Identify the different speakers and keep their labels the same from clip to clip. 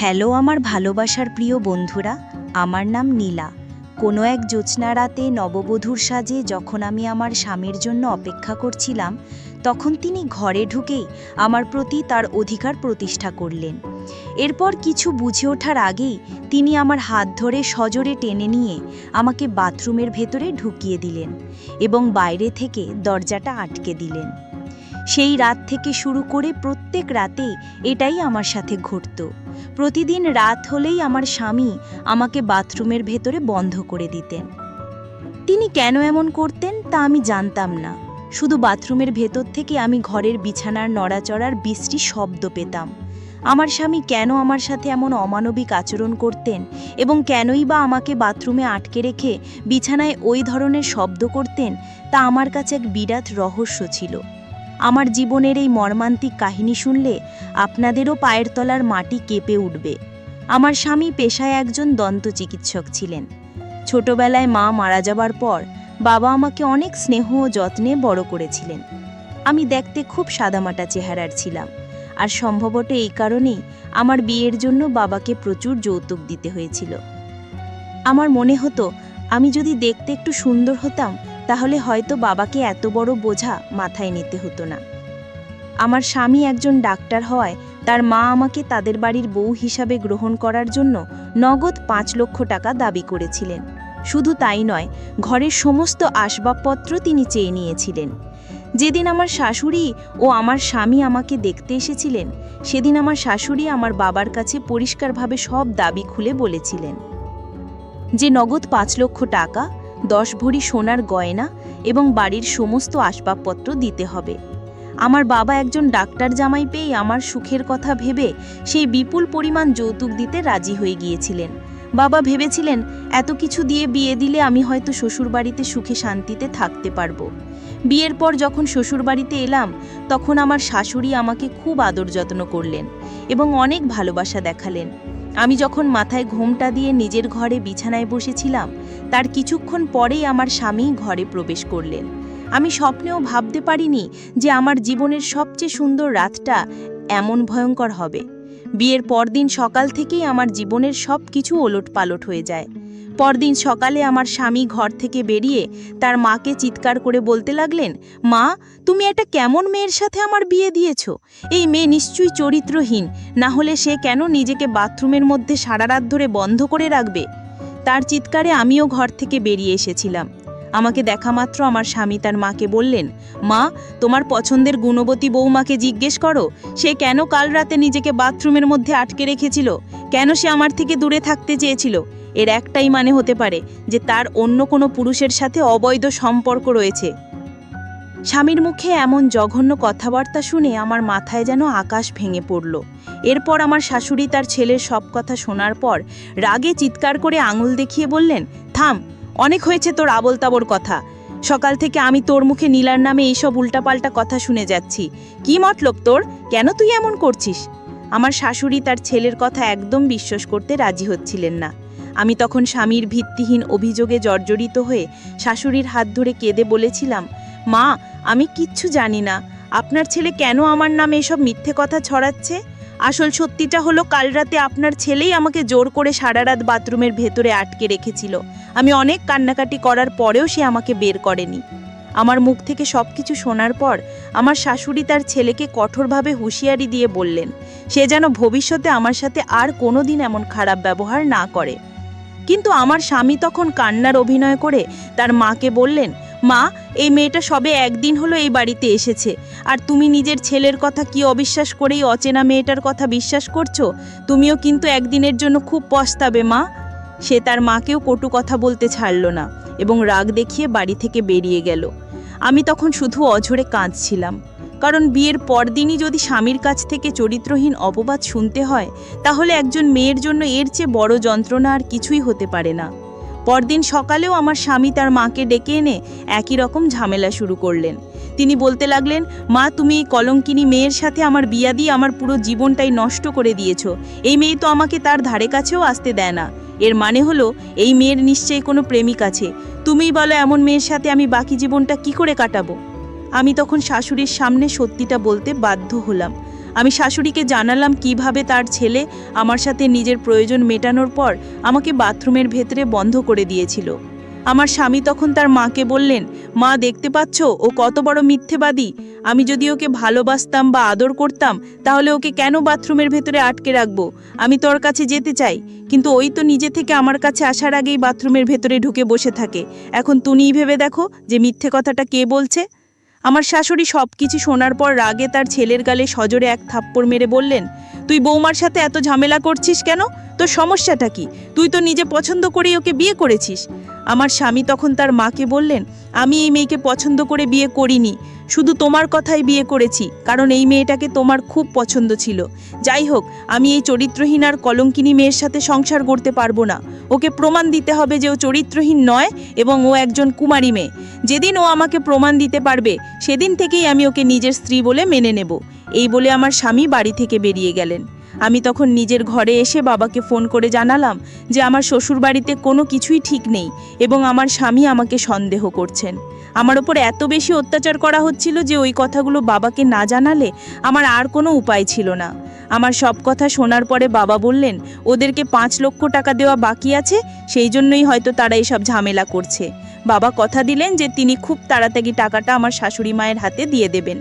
Speaker 1: Hello আমার ভালোবাসার প্রিয় বন্ধুরা, আমার নাম নীলা। কোনো এক জ্যোৎস্না রাতে নববধূর সাজে যখন আমি আমার স্বামীর জন্য অপেক্ষা করছিলাম, তখন তিনি ঘরে ঢুকেই আমার প্রতি তার অধিকার প্রতিষ্ঠা করলেন। এরপর কিছু বুঝে ওঠার আগেই তিনি আমার হাত ধরে সজোরে টেনে নিয়ে আমাকে বাথরুমের ভেতরে ঢুকিয়ে দিলেন এবং বাইরে থেকে দরজাটা আটকে দিলেন। সেই রাত থেকে শুরু করে প্রত্যেক রাতেই এটাই আমার সাথে ঘটত। প্রতিদিন রাত হলেই আমার স্বামী আমাকে বাথরুমের ভেতরে বন্ধ করে দিতেন। তিনি কেন এমন করতেন তা আমি জানতাম না। শুধু বাথরুমের ভেতর থেকে আমি ঘরের বিছানার নড়াচড়ার বিশ্রী শব্দ পেতাম। আমার স্বামী কেন আমার সাথে এমন অমানবিক আচরণ করতেন এবং কেনই বা আমাকে বাথরুমে আটকে রেখে বিছানায় ওই ধরনের শব্দ করতেন, তা আমার কাছে এক বিরাট রহস্য ছিল। আমার জীবনের এই মর্মান্তিক কাহিনী শুনলে আপনাদেরও পায়ের তলার মাটি কেঁপে উঠবে। আমার স্বামী পেশায় একজন দন্ত চিকিৎসক ছিলেন। ছোটবেলায় মা মারা যাবার পর বাবা আমাকে অনেক স্নেহ ও যত্নে বড় করেছিলেন। আমি দেখতে খুব সাদামাটা চেহারার ছিলাম, আর সম্ভবত এই কারণেই আমার বিয়ের জন্য বাবাকে প্রচুর যৌতুক দিতে হয়েছিল। আমার মনে হতো আমি যদি দেখতে একটু সুন্দর হতাম তাহলে হয়তো বাবাকে এত বড় বোঝা মাথায় নিতে হতো না। আমার স্বামী একজন ডাক্তার হওয়ায় তার মা আমাকে তাদের বাড়ির বউ হিসাবে গ্রহণ করার জন্য নগদ ৫ লক্ষ টাকা দাবি করেছিলেন। শুধু তাই নয়, ঘরের সমস্ত আসবাবপত্র তিনি চেয়ে নিয়েছিলেন। যেদিন আমার শাশুড়ি ও আমার স্বামী আমাকে দেখতে এসেছিলেন, সেদিন আমার শাশুড়ি আমার বাবার কাছে পরিষ্কারভাবে সব দাবি খুলে বলেছিলেন যে নগদ ৫ লক্ষ টাকা, ১০ ভরি সোনার গয়না এবং বাড়ির সমস্ত আসবাবপত্র দিতে হবে। আমার বাবা একজন ডাক্তার জামাই পেয়ে আমার সুখের কথা ভেবে সেই বিপুল পরিমাণ যৌতুক দিতে রাজি হয়ে গিয়েছিলেন। বাবা ভেবেছিলেন এত কিছু দিয়ে বিয়ে দিলে আমি হয়তো শ্বশুরবাড়িতে সুখে শান্তিতে থাকতে পারবো। বিয়ের পর যখন শ্বশুরবাড়িতে এলাম, তখন আমার শাশুড়ি আমাকে খুব আদর যত্ন করলেন এবং অনেক ভালোবাসা দেখালেন। আমি যখন মাথায় ঘোমটা দিয়ে নিজের ঘরে বিছানায় বসেছিলাম, তার কিছুক্ষণ পরেই আমার স্বামী ঘরে প্রবেশ করলেন। আমি স্বপ্নেও ভাবতে পারিনি যে আমার জীবনের সবচেয়ে সুন্দর রাতটা এমন ভয়ঙ্কর হবে। বিয়ের পরদিন সকাল থেকেই আমার জীবনের সব কিছু ওলটপালট হয়ে যায়। পরদিন সকালে আমার স্বামী ঘর থেকে বেরিয়ে তার মাকে চিৎকার করে বলতে লাগলেন, মা, তুমি একটা কেমন মেয়ের সাথে আমার বিয়ে দিয়েছ? এই মেয়ে নিশ্চয়ই চরিত্রহীন, না হলে সে কেন নিজেকে বাথরুমের মধ্যে সারা রাত ধরে বন্ধ করে রাখবে? তার চিৎকারে আমিও ঘর থেকে বেরিয়ে এসেছিলাম। আমাকে দেখা মাত্র আমার স্বামী তার মাকে বললেন, মা, তোমার পছন্দের গুণবতী বৌমাকে জিজ্ঞেস করো সে কেন কাল রাতে নিজেকে বাথরুমের মধ্যে আটকে রেখেছিল, কেন সে আমার থেকে দূরে থাকতে চেয়েছিল। এর একটাই মানে হতে পারে যে তার অন্য কোনো পুরুষের সাথে অবৈধ সম্পর্ক রয়েছে। স্বামীর মুখে এমন জঘন্য কথাবার্তা শুনে আমার মাথায় যেন আকাশ ভেঙে পড়ল। এরপর আমার শাশুড়ি তার ছেলের সব কথা শোনার পর রাগে চিৎকার করে আঙুল দেখিয়ে বললেন, থাম, অনেক হয়েছে তোর আবোল তাবোল কথা। সকাল থেকে আমি তোর মুখে নীলার নামে এইসব উল্টাপাল্টা কথা শুনে যাচ্ছি। কি মতলব তোর? কেন তুই এমন করছিস? আমার শাশুড়ি তার ছেলের কথা একদম বিশ্বাস করতে রাজি হচ্ছিলেন না। আমি তখন স্বামীর ভিত্তিহীন অভিযোগে জর্জরিত হয়ে শাশুড়ির হাত ধরে কেঁদে বলেছিলাম, মা, আমি কিচ্ছু জানি না। আপনার ছেলে কেন আমার নামে এসব মিথ্যে কথা ছড়াচ্ছে? আসল সত্যিটা হলো কাল রাতে আপনার ছেলেই আমাকে জোর করে সারা রাত বাথরুমের ভেতরে আটকে রেখেছিল। আমি অনেক কান্নাকাটি করার পরেও সে আমাকে বের করেনি। আমার মুখ থেকে সব কিছু শোনার পর আমার শাশুড়ি তার ছেলেকে কঠোরভাবে হুঁশিয়ারি দিয়ে বললেন সে যেন ভবিষ্যতে আমার সাথে আর কোনোদিন এমন খারাপ ব্যবহার না করে। কিন্তু আমার স্বামী তখন কান্নার অভিনয় করে তার মাকে বললেন, মা, এই মেয়েটা সবে একদিন হলো এই বাড়িতে এসেছে, আর তুমি নিজের ছেলের কথা কি অবিশ্বাস করেই অচেনা মেয়েটার কথা বিশ্বাস করছো? তুমিও কিন্তু একদিনের জন্য খুব পস্তাবে মা। সে তার মাকেও কটু কথা বলতে ছাড়ল না এবং রাগ দেখিয়ে বাড়ি থেকে বেরিয়ে গেল। আমি তখন শুধু অঝরে কাঁদছিলাম, কারণ বিয়ের পরদিনই যদি স্বামীর কাছ থেকে চরিত্রহীন অপবাদ শুনতে হয়, তাহলে একজন মেয়ের জন্য এর চেয়ে বড় যন্ত্রণা আর কিছুই হতে পারে না। পরদিন সকালেও আমার স্বামী তার মাকে ডেকে এনে একই রকম ঝামেলা শুরু করলেন। তিনি বলতে লাগলেন, মা, তুমি এই কলঙ্কিনী মেয়ের সাথে আমার বিয়া দিয়ে আমার পুরো জীবনটাই নষ্ট করে দিয়েছো। এই মেয়ে তো আমাকে তার ধারে কাছেও আসতে দেয় না। এর মানে হলো এই মেয়ের নিশ্চয়ই কোনো প্রেমিক আছে। তুমিই বলো এমন মেয়ের সাথে আমি বাকি জীবনটা কি করে কাটাবো? আমি তখন শাশুড়ির সামনে সত্যিটা বলতে বাধ্য হলাম।
Speaker 2: আমি শাশুড়িকে জানালাম কিভাবে তার ছেলে আমার সাথে নিজের প্রয়োজন মেটানোর পর আমাকে বাথরুমের ভেতরে বন্ধ করে দিয়েছিল। আমার স্বামী তখন তার মাকে বললেন, মা দেখতে পাচ্ছ ও কত বড় মিথ্যেবাদী। আমি যদি ওকে ভালোবাসতাম বা আদর করতাম তাহলে ওকে কেন বাথরুমের ভেতরে আটকে রাখবো? আমি তোর কাছে যেতে চাই, কিন্তু ওই তো নিজে থেকে আমার কাছে আসার আগেই বাথরুমের ভেতরে ঢুকে বসে থাকে। এখন তুমিই ভেবে দেখো যে মিথ্যে কথাটা কে বলছে। আমার শাশুড়ি সব কিছু শোনার পর রাগে তার ছেলের গালে সজোরে এক থাপ্পড় মেরে বললেন, তুই বৌমার সাথে এত ঝামেলা করছিস কেন? তোর সমস্যাটা কি? তুই তো নিজে পছন্দ করেই ওকে বিয়ে করেছিস। আমার স্বামী তখন তার মাকে বললেন, আমি এই মেয়েকে পছন্দ করে বিয়ে করিনি, শুধু তোমার কথাই বিয়ে করেছি, কারণ এই মেয়েটাকে তোমার খুব পছন্দ ছিল। যাই হোক, আমি এই চরিত্রহীন আর কলঙ্কিনী মেয়ের সাথে সংসার করতে পারবো না। ওকে প্রমাণ দিতে হবে যে ও চরিত্রহীন নয় এবং ও একজন কুমারী মেয়ে। যেদিন ও আমাকে প্রমাণ দিতে পারবে সেদিন থেকেই আমি ওকে নিজের স্ত্রী বলে মেনে নেব। এই বলে আমার স্বামী বাড়ি থেকে বেরিয়ে গেলেন। আমি তখন নিজের ঘরে এসে বাবাকে ফোন করে জানালাম যে আমার শ্বশুর বাড়িতে কোনো কিছুই ঠিক নেই এবং আমার স্বামী আমাকে সন্দেহ করছেন। আমার ওপর এত বেশি অত্যাচার করা হচ্ছিল যে ওই কথাগুলো বাবাকে না জানালে আমার আর কোনো উপায় ছিল না। আমার সব কথা শোনার পরে বাবা বললেন, ওদেরকে 5 লক্ষ টাকা দেওয়া বাকি আছে, সেই জন্যই হয়তো তারা এসব ঝামেলা করছে। বাবা কথা দিলেন যে তিনি খুব তাড়াতাড়ি টাকাটা আমার শাশুড়ি মায়ের হাতে দিয়ে দেবেন।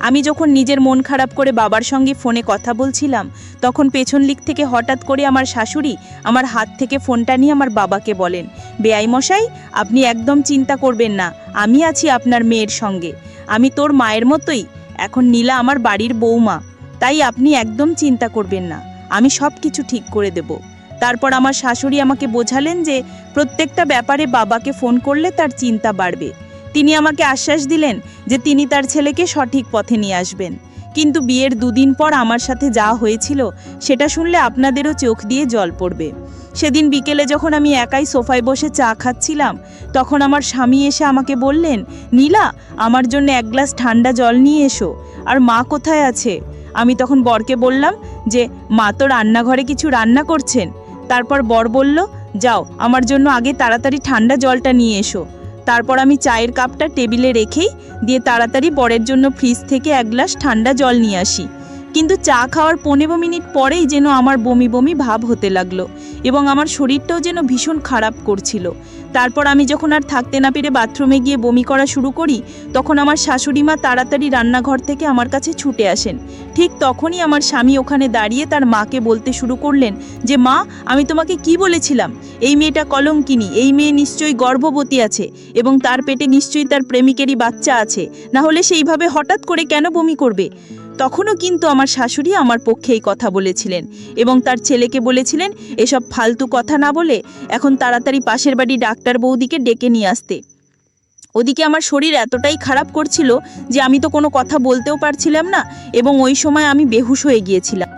Speaker 2: আমি যখন নিজের মন খারাপ করে বাবার সঙ্গে ফোনে কথা বলছিলাম, তখন পেছন দিক থেকে হঠাৎ করে আমার শাশুড়ি আমার হাত থেকে ফোনটা নিয়ে আমার বাবাকে বলেন, বেয়াই মশাই, আপনি একদম চিন্তা করবেন না, আমি আছি আপনার মেয়ের সঙ্গে। আমি তোর মায়ের মতোই, এখন নীলা আমার বাড়ির বৌমা, তাই আপনি একদম চিন্তা করবেন না, আমি সব কিছু ঠিক করে দেব। তারপর আমার শাশুড়ি আমাকে বোঝালেন যে প্রত্যেকটা ব্যাপারে বাবাকে ফোন করলে তার চিন্তা বাড়বে। তিনি আমাকে আশ্বাস দিলেন যে তিনি তার ছেলেকে সঠিক পথে নিয়ে আসবেন। কিন্তু বিয়ের 2 দিন পর আমার সাথে যা হয়েছিল সেটা শুনলে আপনাদেরও চোখ দিয়ে জল পড়বে। সেদিন বিকেলে যখন আমি একাই সোফায় বসে চা খাচ্ছিলাম, তখন আমার স্বামী এসে আমাকে বললেন, নীলা, আমার জন্য 1 গ্লাস ঠান্ডা জল নিয়ে এসো। আর মা কোথায় আছে? আমি তখন বরকে বললাম যে মা তো রান্নাঘরে কিছু রান্না করছেন। তারপর বর বলল, যাও আমার জন্য আগে তাড়াতাড়ি ঠান্ডা জলটা নিয়ে এসো। তারপর আমি চায়ের কাপটা টেবিলে রেখেই দিয়ে তাড়াতাড়ি বরের জন্য ফ্রিজ থেকে 1 গ্লাস ঠান্ডা জল নিয়ে আসি। কিন্তু চা খাওয়ার 15 মিনিট পরেই যেন আমার বমি বমি ভাব হতে লাগলো এবং আমার শরীরটাও যেন ভীষণ খারাপ করছিল। তারপর আমি যখন আর থাকতে না পেরে বাথরুমে গিয়ে বমি করা শুরু করি, তখন আমার শাশুড়ি মা তাড়াতাড়ি রান্নাঘর থেকে আমার কাছে ছুটে আসেন। ঠিক তখনই আমার স্বামী ওখানে দাঁড়িয়ে তার মাকে বলতে শুরু করলেন যে, মা, আমি তোমাকে কি বলেছিলাম? এই মেয়েটা কলঙ্কিনী, এই মেয়ে নিশ্চয়ই গর্ভবতী আছে এবং তার পেটে নিশ্চয়ই তার প্রেমিকেরই বাচ্চা আছে, না হলে সেইভাবে হঠাৎ করে কেন বমি করবে? তখনও কিন্তু আমার শাশুড়ি আমার পক্ষেই কথা বলেছিলেন এবং তার ছেলেকে বলেছিলেন এসব ফালতু কথা না বলে এখন তাড়াতাড়ি পাশের বাড়ি ডাক্তার বৌদিকে ডেকে নিয়ে আসতে। ওদিকে আমার শরীর এতটাই খারাপ করছিল যে আমি তো কোনো কথা বলতেও পারছিলাম না এবং ওই সময় আমি বেহুশ হয়ে গিয়েছিলাম।